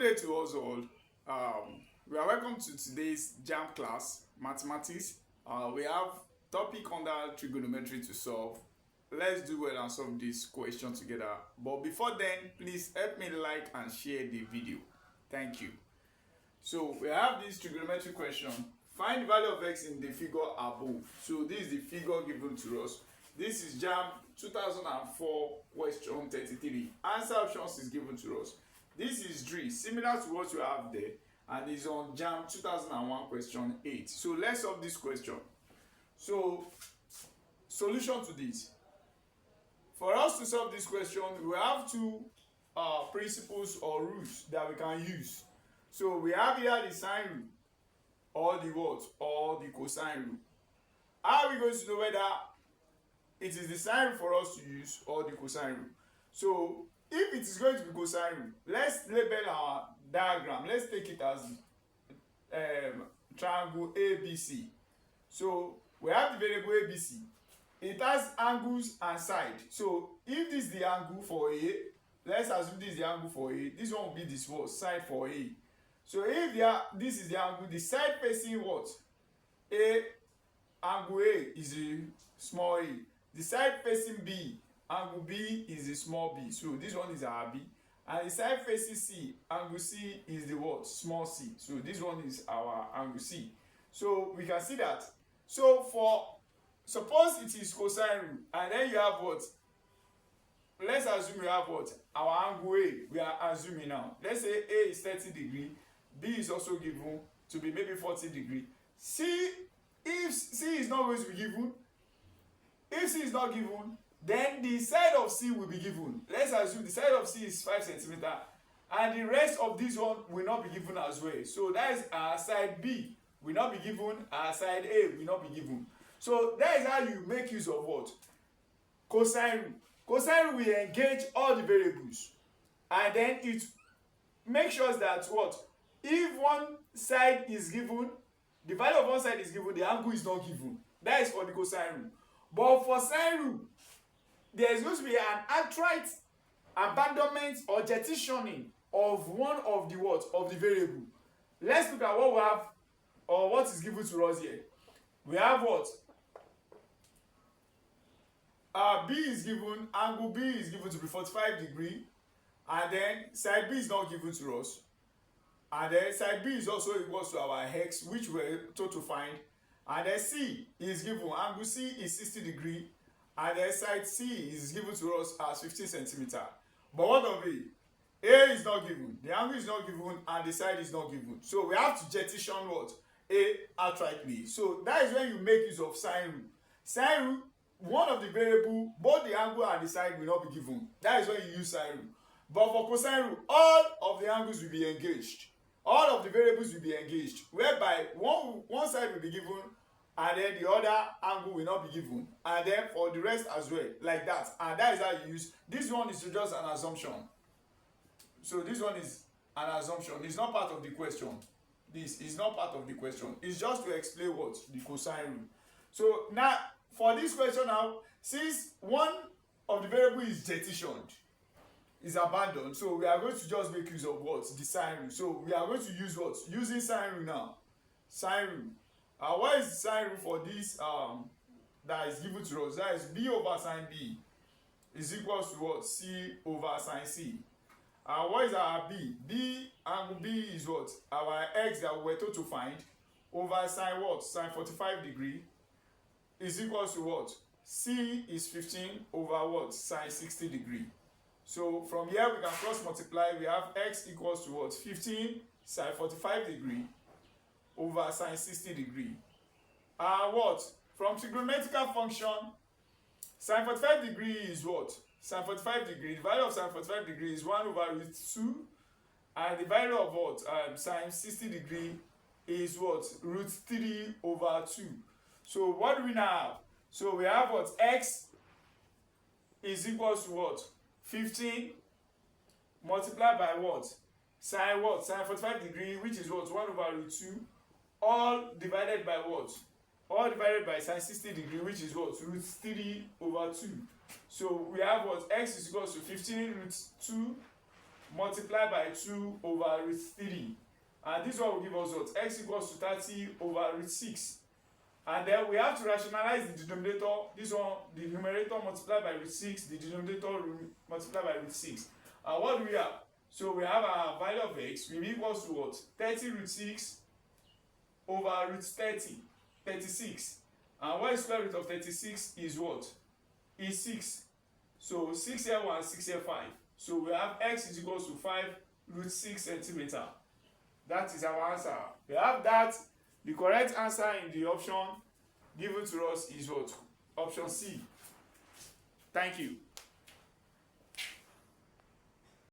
Good day to us all. We are welcome to today's JAMB class, mathematics. We have topic under trigonometry to solve. Let's do well and solve this question together. But before then, please help me like and share the video. Thank you. So we have this trigonometry question. Find the value of x in the figure above. So this is the figure given to us. This is JAMB 2004 question 33. Answer options is given to us. This is DREE, similar to what you have there, and is on JAMB 2001 question 8. So let's solve this question. So, solution to this. For us to solve this question, we have two principles or rules that we can use. So we have here the sine rule, or the what, or the cosine rule. How are we going to know whether it is the sine rule for us to use or the cosine rule? So if it is going to be cosine rule, let's label our diagram. Let's take it as triangle ABC. So we have the variable ABC. It has angles and side. So if this is the angle for A, let's assume this is the angle for A. This one will be this what, side for A. So if this is the angle, the side facing what? A, angle A is a small a. The side facing B, angle B is a small b. So this one is our B. And the side facing C, angle C is the what? Small c. So this one is our angle C. So we can see that. So for, suppose it is cosine rule, and then you have what? Let's assume you have what? Our angle A. We are assuming now. Let's say A is 30 degrees. B is also given to be maybe 40 degrees. C, if C is not going to be given, if C is not given, then the side of C will be given. Let's assume the side of C is 5 cm, and the rest of this one will not be given as well. So that is our side B will not be given, our side A will not be given. So that is how you make use of what? Cosine rule. Cosine rule will engage all the variables, and then it makes sure that what? If one side is given, the value of one side is given, the angle is not given. That is for the cosine rule. But for sine rule, there is going to be an outright abandonment or jettisoning of one of the what? Of the variable. Let's look at what we have, or what is given to us here. We have what? B is given, angle B is given to be 45 degrees, and then side B is not given to us. And then side B is also equals to our x, which we're told to find. And then C is given, angle C is 60 degrees, and then side C is given to us as 15 cm. But what of A? A is not given, the angle is not given, and the side is not given. So we have to jettison what? A outrightly. So that is when you make use of sine rule. Sine rule, one of the variable, both the angle and the side will not be given. That is when you use sine rule. But for cosine rule, all of the angles will be engaged. All of the variables will be engaged, whereby one side will be given, and then the other angle will not be given, and then for the rest as well, like that. And that is how you use. This one is just an assumption. So this one is an assumption. It's not part of the question. This is not part of the question. It's just to explain what? The cosine rule. So now, for this question now, since one of the variable is jettisoned, is abandoned, so we are going to just make use of what? The sine rule. So we are going to use what? Using sine rule now. Sine rule. What is the sine rule for this that is given to us? That is B over sine B is equals to what? C over sine C. What is our B? B, angle B is what? Our x that we were told to find, over sine what? Sine 45 degrees is equals to what? C is 15 over what? Sine 60 degrees. So from here we can cross multiply. We have x equals to what? 15 sine 45 degrees over sine 60 degrees. What? From trigonometrical function, sine 45 degrees is what? Sine 45 degrees. The value of sine 45 degrees is 1 over root 2. And the value of what? Sine 60 degrees is what? Root 3 over 2. So what do we now have? So we have what? X is equals to what? 15 multiplied by what? Sine what? Sine 45 degrees, which is what? 1 over root 2, all divided by what? All divided by sine 60 degrees, which is what? Root 3 over 2. So we have what? X is equals to 15 root 2 multiplied by 2 over root 3. And this one will give us what? X equals to 30 over root 6. And then we have to rationalize the denominator. This one, the numerator multiplied by root 6, the denominator multiplied by root 6. And what do we have? So we have our value of x will be equals to what? 30 root 6 over root 30, 36. And what is square root of 36 is what? Is 6. So 6 here 1, 6 here 5. So we have x is equals to 5 root 6 centimeter. That is our answer. We have that. The correct answer in the option given to us is what? Option C. Thank you.